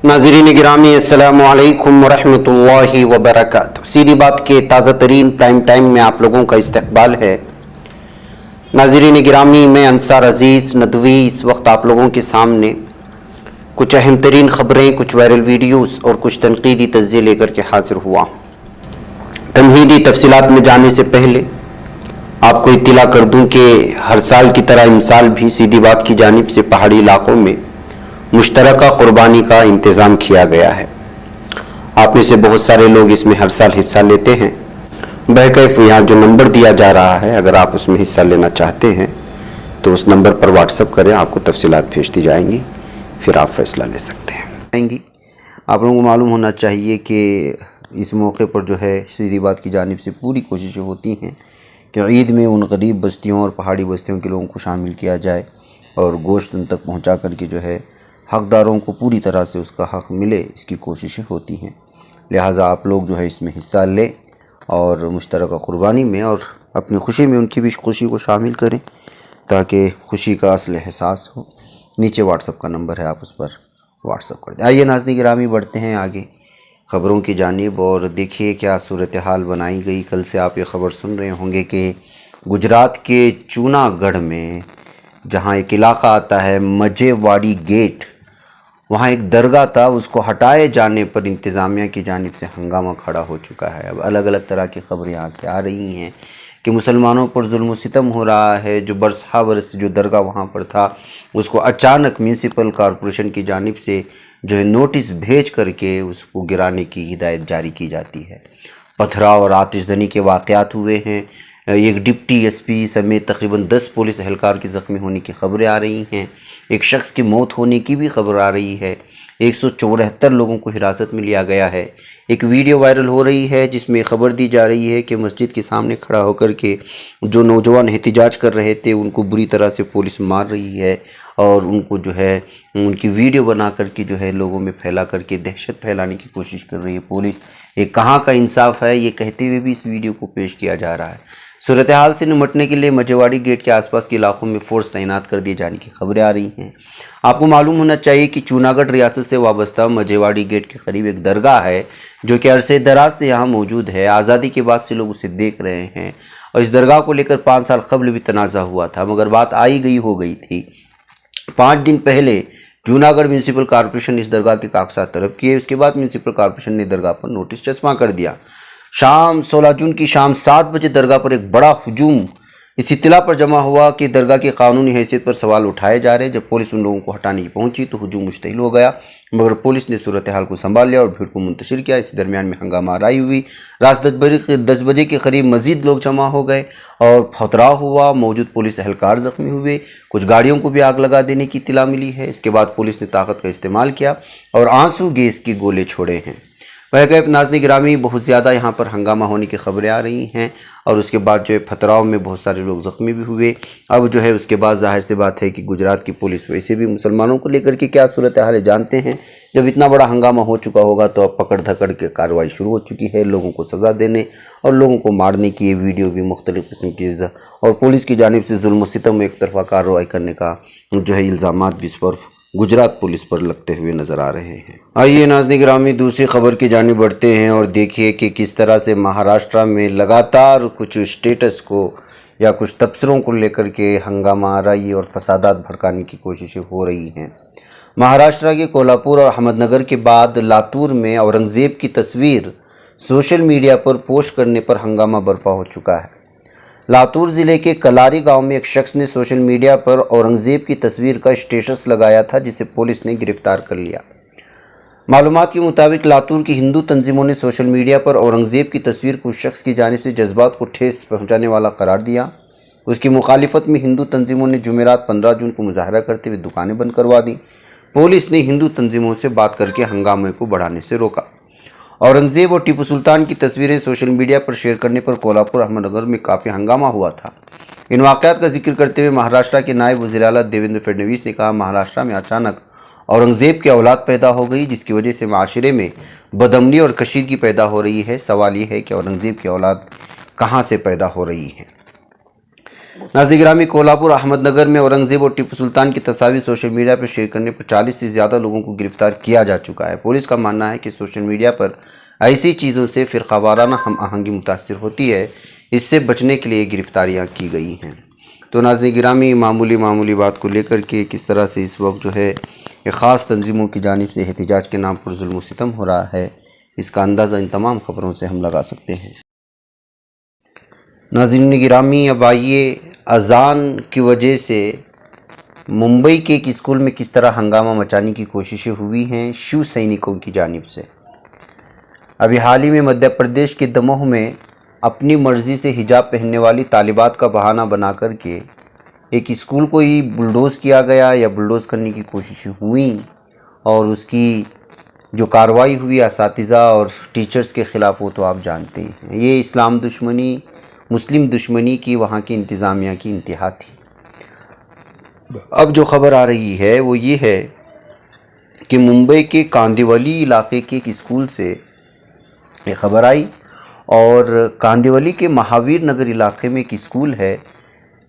नाज़रीन गिरामी अस्सलामु अलैकुम वरहमतुल्लाहि वबरकातुहू। सीधी बात के ताज़ा तरीन प्राइम टाइम में आप लोगों का इस्तकबाल है। नाज़रीन गिरामी, मैं अंसार अज़ीज़ नदवी इस वक्त आप लोगों के सामने कुछ अहम तरीन ख़बरें, कुछ वायरल वीडियोस और कुछ तनकीदी तज्ज़िये लेकर के हाजिर हुआ। तमहीदी तफसीलात में जाने से पहले आपको इत्तला कर दूं कि हर साल की तरह इमसाल भी सीधी बात की जानिब से पहाड़ी इलाकों में मुश्तरका कुर्बानी का इंतज़ाम किया गया है। आप में से बहुत सारे लोग इसमें हर साल हिस्सा लेते हैं। बहकैफ यहाँ जो नंबर दिया जा रहा है, अगर आप उसमें हिस्सा लेना चाहते हैं तो उस नंबर पर व्हाट्सअप करें, आपको तफसीलात भेज दी जाएंगी, फिर आप फैसला ले सकते हैं। आप लोगों को मालूम होना चाहिए कि इस मौके पर जो है सीधी बात की जानिब से पूरी कोशिशें होती हैं कि ईद में उन गरीब बस्तियों और पहाड़ी बस्तियों के लोगों को शामिल किया जाए और गोश्त उन तक पहुँचा करके जो है हक़दारों को पूरी तरह से उसका हक़ मिले, इसकी कोशिशें होती हैं। लिहाजा आप लोग जो है इसमें हिस्सा लें और मुश्तरका कुर्बानी में और अपनी खुशी में उनकी भी खुशी को शामिल करें ताकि खुशी का असल एहसास हो। नीचे व्हाट्सअप का नंबर है, आप उस पर व्हाट्सअप कर दें। आइए नाज़रीन गिरामी, बढ़ते हैं आगे ख़बरों की जानिब और देखिए क्या सूरत हाल बनाई गई। कल से आप ये ख़बर सुन रहे होंगे कि गुजरात के जूनागढ़ में जहाँ एक इलाका आता है मजेवाड़ी गेट, वहाँ एक दरगाह था, उसको हटाए जाने पर इंतज़ामिया की जानिब से हंगामा खड़ा हो चुका है। अब अलग अलग तरह की ख़बरें यहाँ से आ रही हैं कि मुसलमानों पर जुल्म सितम हो रहा है। जो बरसा बरस जो दरगाह वहाँ पर था, उसको अचानक म्यूनसिपल कॉरपोरेशन की जानिब से जो है नोटिस भेज करके उसको गिराने की हिदायत जारी की जाती है। पथराव और आतिशज़नी के वाक़यात हुए हैं। एक डिप्टी एसपी समेत तकरीबन 10 पुलिस एहलकार की ज़ख्मी होने की ख़बरें आ रही हैं। एक शख्स की मौत होने की भी खबर आ रही है। 174 लोगों को हिरासत में लिया गया है। एक वीडियो वायरल हो रही है जिसमें ख़बर दी जा रही है कि मस्जिद के सामने खड़ा होकर के जो नौजवान एहतिजाज कर रहे थे उनको बुरी तरह से पुलिस मार रही है और उनको जो है उनकी वीडियो बना करके जो है लोगों में फैला करके दहशत फैलाने की कोशिश कर रही है पुलिस। ये कहाँ का इंसाफ है, ये कहते हुए भी इस वीडियो को पेश किया जा रहा है। सूरत हाल से निमटने के लिए मजेवाड़ी गेट के आसपास के इलाकों में फ़ोर्स तैनात कर दिए जाने की खबरें आ रही हैं। आपको मालूम होना चाहिए कि जूनागढ़ रियासत से वाबस्ता मजेवाड़ी गेट के करीब एक दरगाह है जो कि अरसे दराज से यहाँ मौजूद है। आज़ादी के बाद से लोग उसे देख रहे हैं और इस दरगाह को लेकर 5 साल कबल भी तनाज़ा हुआ था, मगर बात आई गई हो गई थी। 5 दिन पहले जूनागढ़ म्यूनसिपल कॉरपोरेशन इस दरगाह के कागजात तलब किए। उसके बाद म्यूनसिपल कॉरपोरेशन ने दरगाह पर नोटिस चस्पा कर दिया। शाम 16 जून की शाम 7 बजे दरगाह पर एक बड़ा हुजूम इस इत्तला पर जमा हुआ कि दरगाह की कानूनी हैसियत पर सवाल उठाए जा रहे हैं। जब पुलिस उन लोगों को हटाने की पहुंची तो हुजूम मुश्तइल हो गया, मगर पुलिस ने सूरत हाल को संभाल लिया और भीड़ को मुंतशिर किया। इसी दरमियान में हंगामा आराई हुई। रात 10 बजे के करीब मज़ीद लोग जमा हो गए और फतराव हुआ। मौजूद पुलिस एहलकार ज़ख्मी हुए। कुछ गाड़ियों को भी आग लगा देने की इत्तला मिली है। इसके बाद पुलिस ने ताकत का इस्तेमाल किया और आंसू गैस के गोले छोड़े हैं। वह नाज़रीन गिरामी, बहुत ज़्यादा यहाँ पर हंगामा होने की खबरें आ रही हैं और उसके बाद जो है फतराव में बहुत सारे लोग ज़ख्मी भी हुए। अब जो है उसके बाद ज़ाहिर सी बात है कि गुजरात की पुलिस वैसे भी मुसलमानों को लेकर के क्या सूरत हाल है जानते हैं। जब इतना बड़ा हंगामा हो चुका होगा तो अब पकड़ धकड़ के कार्रवाई शुरू हो चुकी है। लोगों को सज़ा देने और लोगों को मारने की ये वीडियो भी मुख्तलिफ़ किस्म की और पुलिस की जानिब से जुल्म सितम एक तरफा कार्रवाई करने का जो है इल्ज़ामात भी इस पर गुजरात पुलिस पर लगते हुए नज़र आ रहे हैं। आइए नाज़रीन गिरामी, दूसरी खबर की जानिब बढ़ते हैं और देखिए कि किस तरह से महाराष्ट्र में लगातार कुछ स्टेटस को या कुछ तबसरों को लेकर के हंगामा आराई और फसादात भड़काने की कोशिशें हो रही हैं। महाराष्ट्र के कोल्हापुर और अहमदनगर के बाद लातूर में औरंगज़ेब की तस्वीर सोशल मीडिया पर पोस्ट करने पर हंगामा बर्पा हो चुका है। लातूर ज़िले के कलारी गांव में एक शख्स ने सोशल मीडिया पर औरंगज़ेब की तस्वीर का स्टेटस लगाया था, जिसे पुलिस ने गिरफ्तार कर लिया। मालूमात के मुताबिक लातूर की हिंदू तंजीमों ने सोशल मीडिया पर औरंगज़ेब की तस्वीर को उस शख्स की जानिब से जज्बात को ठेस पहुंचाने वाला करार दिया। उसकी मुखालिफत में हिंदू तंजीमों ने जुमेरात 15 जून को मुजाहरा करते हुए दुकानें बंद करवा दी। पुलिस ने हिंदू तंजीमों से बात करके हंगामे को बढ़ाने से रोका। औरंगज़ेब और टीपू सुल्तान की तस्वीरें सोशल मीडिया पर शेयर करने पर कोल्हापुर अहमदनगर में काफ़ी हंगामा हुआ था। इन वाक़यात का जिक्र करते हुए महाराष्ट्र के नायब वज़ीर आला देवेंद्र फडणवीस ने कहा, महाराष्ट्र में अचानक औरंगज़ेब की औलाद पैदा हो गई जिसकी वजह से माशरे में बदअमनी और कशीदगी पैदा हो रही है। सवाल ये है कि औरंगज़ेब की औलाद कहाँ से पैदा हो रही है। नाज़रीन गिरामी, कोल्हापुर अहमदनगर में औरंगज़ेब और टीपू सुल्तान की तस्वीर सोशल मीडिया पर शेयर करने पर 40 से ज़्यादा लोगों को गिरफ्तार किया जा चुका है। पुलिस का मानना है कि सोशल मीडिया पर ऐसी चीज़ों से फ़िरक़ावाराना हम आहंगी मुतासिर होती है, इससे बचने के लिए गिरफ्तारियाँ की गई हैं। तो नाज़रीन गिरामी, मामूली बात को लेकर के किस तरह से इस वक्त जो है एक ख़ास तंजीमों की जानिब से एहतिजाज के नाम पर जुल्म सितम हो रहा है, इसका अंदाज़ा इन तमाम ख़बरों से हम लगा सकते हैं। नाज़रीन गिरामी, अब आइए अज़ान की वजह से मुंबई के एक स्कूल में किस तरह हंगामा मचाने की कोशिशें हुई हैं शिव सैनिकों की जानिब से। अभी हाल ही में मध्य प्रदेश के दमोह में अपनी मर्ज़ी से हिजाब पहनने वाली तालिबात का बहाना बना करके एक स्कूल को ही बुलडोज़ किया गया या बुलडोज़ करने की कोशिशें हुई, और उसकी जो कार्रवाई हुई असातिज़ा और टीचर्स के ख़िलाफ़ वो तो आप जानते हैं। ये इस्लाम दुश्मनी, मुस्लिम दुश्मनी की वहाँ की इंतज़ामिया की इंतहा थी। अब जो ख़बर आ रही है वो ये है कि मुंबई के कांदिवली इलाके के एक स्कूल से ये ख़बर आई, और कांदिवली के महावीर नगर इलाके में एक स्कूल है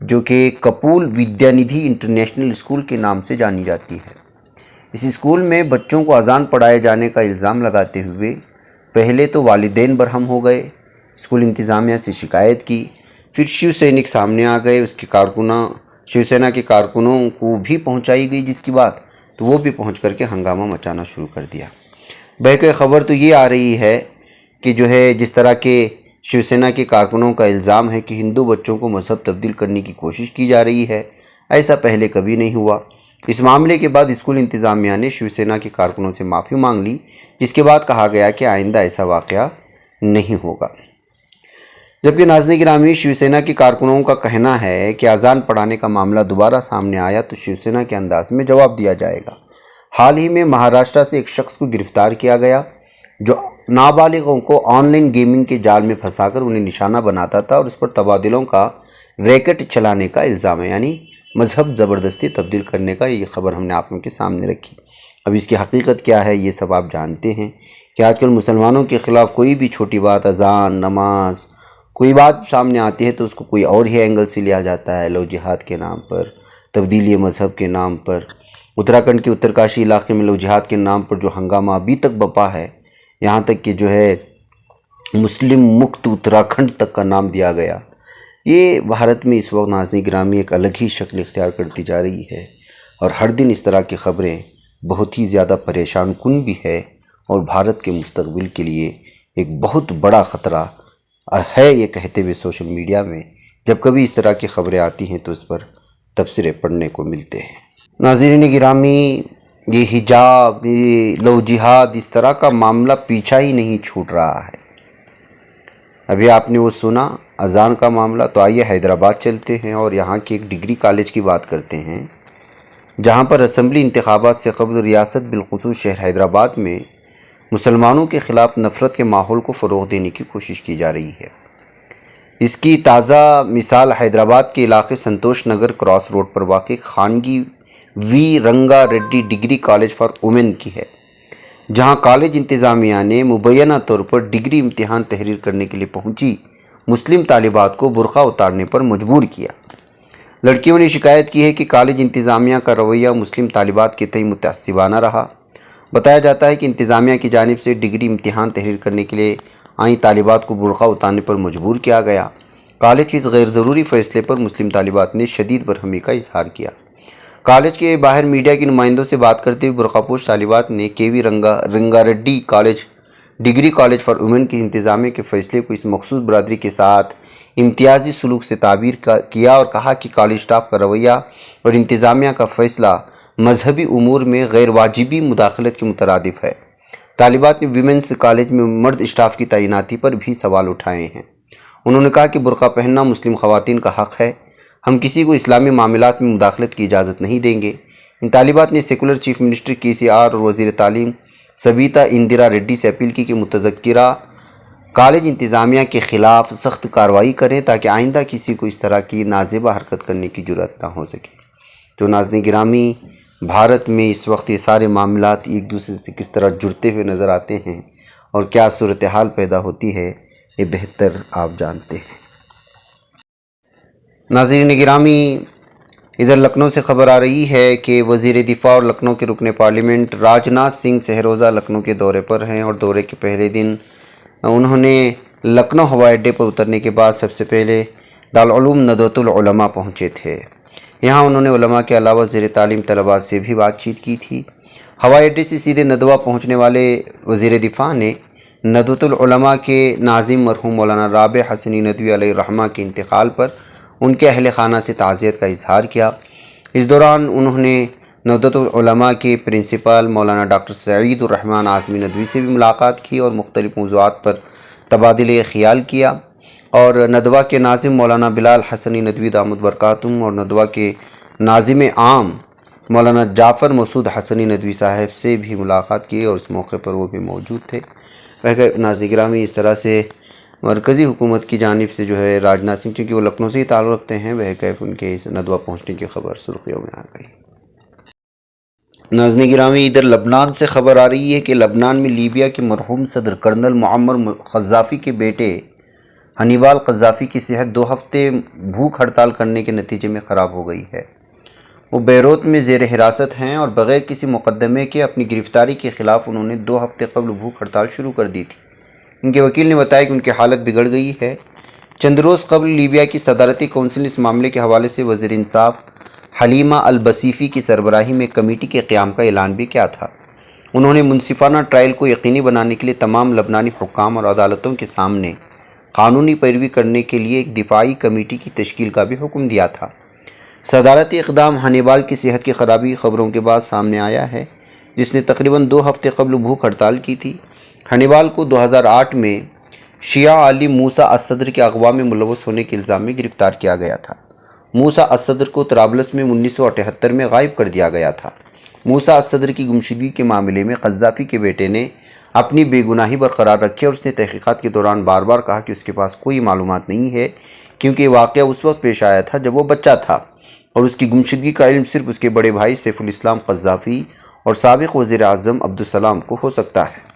जो कि कपूल विद्यानिधि इंटरनेशनल स्कूल के नाम से जानी जाती है। इस स्कूल में बच्चों को अजान पढ़ाए जाने का इल्ज़ाम लगाते हुए पहले तो वालिदैन बरहम हो गए, स्कूल इंतज़ामिया से शिकायत की, फिर शिव सैनिक सामने आ गए, उसके शिवसेना के कारकुनों को भी पहुंचाई गई जिसकी बात, तो वो भी पहुंच करके हंगामा मचाना शुरू कर दिया। बहके ख़बर तो ये आ रही है कि जो है जिस तरह के शिवसेना के कारकुनों का इल्ज़ाम है कि हिंदू बच्चों को मज़हब तब्दील करने की कोशिश की जा रही है, ऐसा पहले कभी नहीं हुआ। इस मामले के बाद स्कूल इंतज़ामिया ने शिवसेना के कारकुनों से माफ़ी मांग ली, जिसके बाद कहा गया कि आइंदा ऐसा वाक़या नहीं होगा। जबकि नाज़रीन गिरामी, शिवसेना के कारकुनों का कहना है कि अजान पढ़ाने का मामला दोबारा सामने आया तो शिवसेना के अंदाज में जवाब दिया जाएगा। हाल ही में महाराष्ट्र से एक शख्स को गिरफ्तार किया गया जो नाबालिगों को ऑनलाइन गेमिंग के जाल में फंसाकर उन्हें निशाना बनाता था और उस पर तबादलों का रैकेट चलाने का इल्ज़ाम है, यानी मज़हब ज़बरदस्ती तब्दील करने का। ये ख़बर हमने आप लोगों के सामने रखी। अब इसकी हकीकत क्या है ये सब आप जानते हैं कि आजकल मुसलमानों के ख़िलाफ़ कोई भी छोटी बात, अजान, नमाज, कोई बात सामने आती है तो उसको कोई और ही एंगल से लिया जाता है। लव जिहाद के नाम पर, तब्दीली मज़हब के नाम पर, उत्तराखंड के उत्तरकाशी इलाके में लव जिहाद के नाम पर जो हंगामा अभी तक बपा है, यहाँ तक कि जो है मुस्लिम मुक्त उत्तराखंड तक का नाम दिया गया। ये भारत में इस वक्त नाज़रीन गिरामी एक अलग ही शक्ल इख्तियार करती जा रही है, और हर दिन इस तरह की ख़बरें बहुत ही ज़्यादा परेशान कुन भी है, और भारत के मुस्तक़बिल के लिए एक बहुत बड़ा ख़तरा है। ये कहते हुए सोशल मीडिया में जब कभी इस तरह की ख़बरें आती हैं तो उस पर तबसरे पढ़ने को मिलते हैं। नाज़रीन गिरामी, ये हिजाब, ये लव जिहाद, इस तरह का मामला पीछा ही नहीं छूट रहा है। अभी आपने वो सुना अजान का मामला, तो आइए हैदराबाद चलते हैं और यहाँ के एक डिग्री कॉलेज की बात करते हैं, जहाँ पर असम्बली इंतखाबात से कबल रियासत बिलखुसूस शहर हैदराबाद में मुसलमानों के ख़िलाफ़ नफ़रत के माहौल को फ़रोग़ देने की कोशिश की जा रही है। इसकी ताज़ा मिसाल हैदराबाद के इलाके संतोष नगर क्रॉस रोड पर वाक़ खानगी वी रंगा Reddy degree college for women की है, जहां कॉलेज इंतज़ामिया ने मुबैना तौर पर डिग्री इम्तिहान तहरीर करने के लिए पहुंची मुस्लिम तालिबात को बुर्का उतारने पर मजबूर किया। लड़कियों ने शिकायत की है कि कॉलेज इंतज़ामिया का रवैया मुस्लिम तालिबात के तय मुतअस्सिबाना रहा। बताया जाता है कि इंतज़ामिया की जानिब से डिग्री इम्तिहान तहरीर करने के लिए आई तालिबात को बुर्का उतारने पर मजबूर किया गया। कॉलेज के इस गैर ज़रूरी फ़ैसले पर मुस्लिम तालिबात ने शदीद बरहमी का इजहार किया। कॉलेज के बाहर मीडिया के नुमाइंदों से बात करते हुए बुर्कापोश तालिबात ने KV Rangareddy college degree college for women के इंतज़ामिया के फ़ैसले को इस मखसूस बरादरी के साथ इम्तियाज़ी सलूक से ताबीर किया और कहा कि कॉलेज स्टाफ का रवैया और इंतज़ामिया का फ़ैसला मजहबी उमूर में गैर वाजिबी मुदाखलत के मुतरादिफ है। तालिबात ने वीमेंस कॉलेज में मर्द स्टाफ की तैनाती पर भी सवाल उठाए हैं। उन्होंने कहा कि बुर्का पहनना मुस्लिम ख़वातीन का हक़ है, हम किसी को इस्लामी मामलात में मुदाखलत की इजाज़त नहीं देंगे। इन तालिबात ने सेकुलर चीफ मिनिस्टर KCR और वज़ीर तालीम सबीता इंदिरा रेड्डी से अपील की कि मुतज़क्किरा कॉलेज इंतज़ामिया के ख़िलाफ़ सख्त कार्रवाई करें ताकि आइंदा किसी को इस तरह की नाजेबा हरकत करने की जुर्रत ना हो सके। तो नाज़रीन गिरामी, भारत में इस वक्त ये सारे मामलात एक दूसरे से किस तरह जुड़ते हुए नज़र आते हैं और क्या सूरत हाल पैदा होती है, ये बेहतर आप जानते हैं। नाज़रीन गिरामी, इधर लखनऊ से खबर आ रही है कि वज़ीर दिफा और लखनऊ के रुकन पार्लियामेंट राजनाथ सिंह सहरोज़ा लखनऊ के दौरे पर हैं और दौरे के पहले दिन उन्होंने लखनऊ हवाई अड्डे पर उतरने के बाद सबसे पहले दारुल उलूम नदवतुल उलमा पहुँचे थे। यहाँ उन्होंने उलमा के अलावा ज़ेर तालीम तलबा से भी बातचीत की थी। हवाई अड्डे से सीधे नदवा पहुँचने वाले वज़ीर दिफा ने नदवतुल उलमा के नाज़िम मरहूम मौलाना राबिअ हसनी नदवी अलैहि रहमा के इंतकाल पर उनके अहल खाना से ताज़ियत का इजहार किया। इस दौरान उन्होंने नदवतुल उलमा के प्रिंसिपल मौलाना डॉक्टर सईदुर रहमान आज़मी नदवी से भी मुलाकात की और मुख्तलिफ़ मौज़ूआत पर तबादले ख़याल किया। और नदवा के नाज़िम मौलाना बिलाल हसनी नदवी दामद बरकातुहुम और नदवा के नाज़िम आम मौलाना जाफ़र मसूद हसनी नदवी साहब से भी मुलाकात की और उस मौके पर वो भी मौजूद थे। वह नाज़रीन गिरामी, इस तरह से मरकज़ी हुकूमत की जानिब से जो है राजनाथ सिंह, चूँकि वो लखनऊ से ही ताल्लुक़ रखते हैं, वह कैफ उनके इस नदवा पहुँचने की खबर सुर्खियों में आ गई। नाज़रीन गिरामी, इधर लबनान से खबर आ रही है कि लबनान में लीबिया के मरहूम सदर कर्नल मुअम्मर क़ज़्ज़ाफ़ी के बेटे हनीबाल क़ज़्ज़ाफ़ी की सेहत 2 हफ़्ते भूख हड़ताल करने के नतीजे में ख़राब हो गई है। वो बैरूत में ज़ेर हिरासत हैं और बग़ैर किसी मुक़दमे के अपनी गिरफ़्तारी के ख़िलाफ़ उन्होंने 2 हफ़्ते कबल भूख हड़ताल शुरू कर दी थी। उनके वकील ने बताया कि उनकी हालत बिगड़ गई है। चंद रोज़ कबल लीबिया की सदारती कौंसिल ने इस मामले के हवाले से वज़ीर इंसाफ हलीमा अल बसीफ़ी की सरबराही में कमेटी के क़याम का ऐलान भी किया था। उन्होंने मुनसिफ़ाना ट्रायल को यकीनी बनाने के लिए तमाम लबनानी हुक्काम और अदालतों के सामने क़ानूनी पैरवी करने के लिए एक दिफाई कमेटी की तश्कील का भी हुक्म दिया था। सदारती इक़दाम हनीबाल की सेहत की ख़राबी खबरों के बाद सामने आया है, जिसने तकरीबन 2 हफ़्ते कबल भूख हड़ताल की थी। हनीबाल को 2008 में शिया आलिम मूसा असदर के अगवा में मुलव्वस होने के इल्ज़ाम में गिरफ़्तार किया गया था। मूसा असदर को तराबलस में 1978 में गायब कर दिया गया था। मूसा असदर की गुमशुदगी के मामले में क़ज़्ज़ाफ़ी के बेटे ने अपनी बेगुनाही बरकरार रखी और उसने तहक़ीक़ात के दौरान बार बार कहा कि उसके पास कोई मालूमात नहीं है, क्योंकि वाक़या उस वक्त पेश आया था जब वो बच्चा था और उसकी गुमशुदगी का इल्म सिर्फ उसके बड़े भाई सैफुल इस्लाम क़ज़्ज़ाफ़ी और साबिक़ वज़ीर आज़म अब्दुस्सलाम को हो सकता है।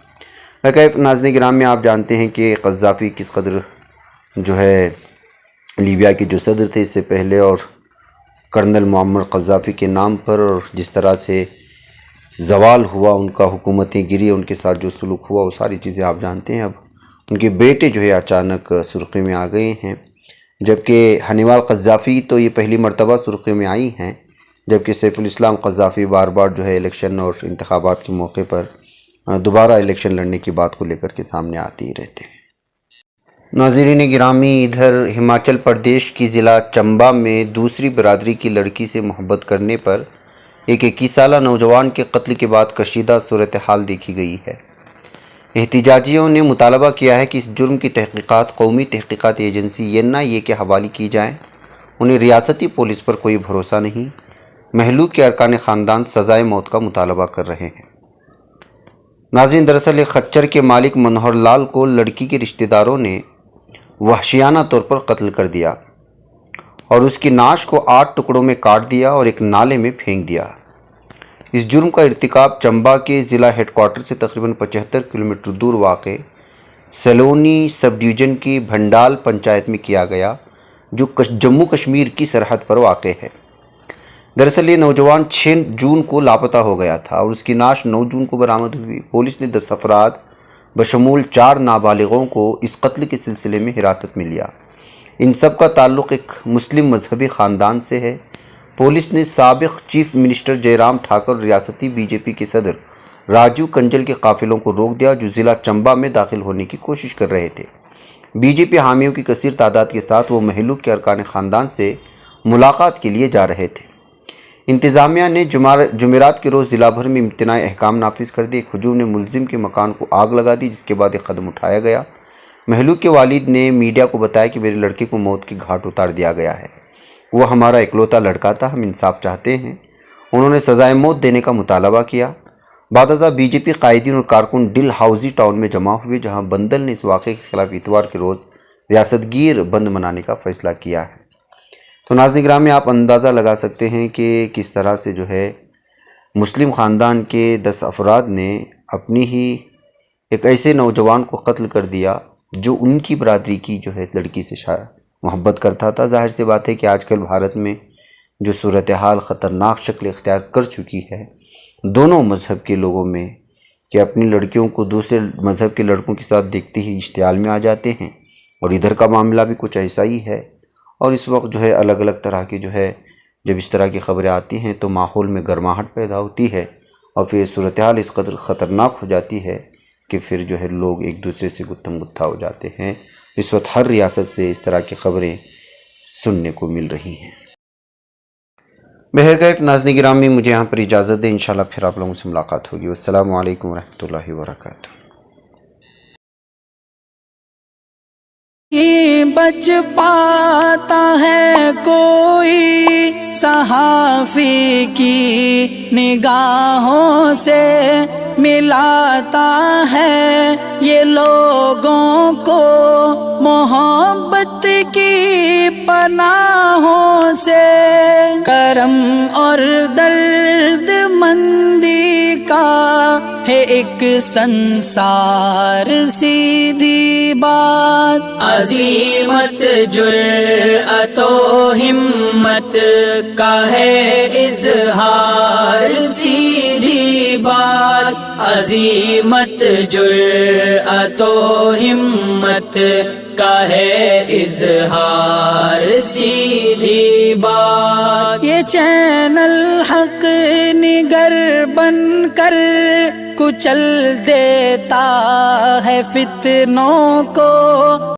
नाज़रीन गिरामी, आप जानते हैं कि क़ज़्ज़ाफ़ी किस कदर जो है लीबिया के जो सदर थे इससे पहले, और कर्नल मुअम्मर क़ज़्ज़ाफ़ी के नाम पर और जिस तरह से ज़वाल हुआ, उनका हुकूमतें गिरी, उनके साथ जो सलूक हुआ, वो सारी चीज़ें आप जानते हैं। अब उनके बेटे जो है अचानक सुर्ख़ी में आ गए हैं, जबकि हनीबाल क़ज़्ज़ाफ़ी तो ये पहली मरतबा सुर्ख़ी में आई हैं, जबकि सैफुल इस्लाम क़ज़्ज़ाफ़ी बार बार जो है इलेक्शन और इंतखाबात के मौके पर दोबारा इलेक्शन लड़ने की बात को लेकर के सामने आते ही रहते हैं। नाज़रीन गिरामी, इधर हिमाचल प्रदेश की ज़िला चंबा में दूसरी बरादरी की लड़की से मोहब्बत करने पर एक 21 साला नौजवान के कत्ल के बाद कशीदा सूरत हाल देखी गई है। एहतिजाजियों ने मुतालबा किया है कि इस जुर्म की तहक़ीक़ात कौमी तहक़ीक़ात एजेंसी NIA के हवाले की जाएँ। उन्हें रियासती पुलिस पर कोई भरोसा नहीं। महलूक के अरकान ख़ानदान सज़ाए मौत का मुतालबा कर रहे हैं। नाज़रीन, दरअसल एक खच्चर के मालिक मनोहर लाल को लड़की के रिश्तेदारों ने वहशियाना तौर पर कत्ल कर दिया और उसकी नाश को 8 टुकड़ों में काट दिया और एक नाले में फेंक दिया। इस जुर्म का इर्तिकाब चंबा के ज़िला हेडक्वार्टर से तकरीबन 75 किलोमीटर दूर वाक़े सलोनी सब डिवीज़न की भंडाल पंचायत में किया गया, जो जम्मू कश्मीर की सरहद पर वाक़ है। दरअसल ये नौजवान 6 जून को लापता हो गया था और उसकी नाश 9 जून को बरामद हुई। पुलिस ने 10 अफराद बशमूल 4 नाबालिगों को इस कत्ल के सिलसिले में हिरासत में लिया। इन सब का ताल्लुक़ एक मुस्लिम मजहबी ख़ानदान से है। पुलिस ने साबिक़ चीफ मिनिस्टर जयराम ठाकुर और रियासती BJP के सदर राजीव कंजल के काफ़िलों को रोक दिया, जो ज़िला चंबा में दाखिल होने की कोशिश कर रहे थे। BJP हामियों की कसीर तादाद के साथ वो महलूक के अरकान ख़ानदान से मुलाकात के लिए जा रहे थे। इंतज़ामिया ने जुमेरात के रोज़ ज़िला भर में इम्तनाई अहकाम नाफिज कर दिए। हुजूम ने मुलजिम के मकान को आग लगा दी, जिसके बाद एक कदम उठाया गया। महलूक के वालिद ने मीडिया को बताया कि मेरे लड़के को मौत की घाट उतार दिया गया है। वो हमारा इकलौता लड़का था, हम इंसाफ चाहते हैं। उन्होंने सज़ाए मौत देने का मुतालबा किया। बादशाह BJP कायदीन और कारकुन डिल हाउसी टाउन में जमा हुए, जहाँ बंदल ने इस वाक़े के खिलाफ इतवार के रोज़ रियासतगीर बंद मनाने का फ़ैसला किया है। तो नाज़रीन गिरामी, आप अंदाज़ा लगा सकते हैं कि किस तरह से जो है मुस्लिम ख़ानदान के 10 अफराद ने अपनी ही एक ऐसे नौजवान को कत्ल कर दिया जो उनकी बरादरी की जो है लड़की से محبت کرتا تھا۔ ظاہر سی بات ہے کہ آج کل بھارت میں جو صورتحال خطرناک شکل اختیار کر چکی ہے دونوں مذہب کے لوگوں میں، کہ اپنی لڑکیوں کو دوسرے مذہب کے لڑکوں کے ساتھ دیکھتے ہی اشتعال میں آ جاتے ہیں، اور ادھر کا معاملہ بھی کچھ ایسا ہی ہے۔ اور اس وقت جو ہے الگ الگ طرح کی جو ہے جب اس طرح کی خبریں آتی ہیں تو ماحول میں گرماہٹ پیدا ہوتی ہے، اور پھر صورتحال اس قدر خطرناک ہو جاتی ہے کہ پھر جو ہے لوگ ایک دوسرے سے گتھم گتھا ہو جاتے ہیں۔ اس وقت ہر ریاست سے اس طرح کی خبریں سننے کو مل رہی ہیں۔ بہرکیف ناظرین گرامی، مجھے یہاں پر اجازت دیں، انشاءاللہ پھر آپ لوگوں سے ملاقات ہوگی۔ والسلام علیکم ورحمۃ اللہ وبرکاتہ۔ بچ پاتا ہے کوئی صحافی کی نگاہوں سے، ملاتا ہے یہ لوگوں کو محبت کی پناہوں سے، کرم اور درد مندی کا ہے ایک سنسار، سیدھی بات عزیمت جرأت و ہمت کا ہے اظہار، سیدھی بات عزیمت جرأت و ہمت کا ہے اظہار، سیدھی بات۔ یہ چینل حق نگر بن کر کچل دیتا ہے فتنوں کو،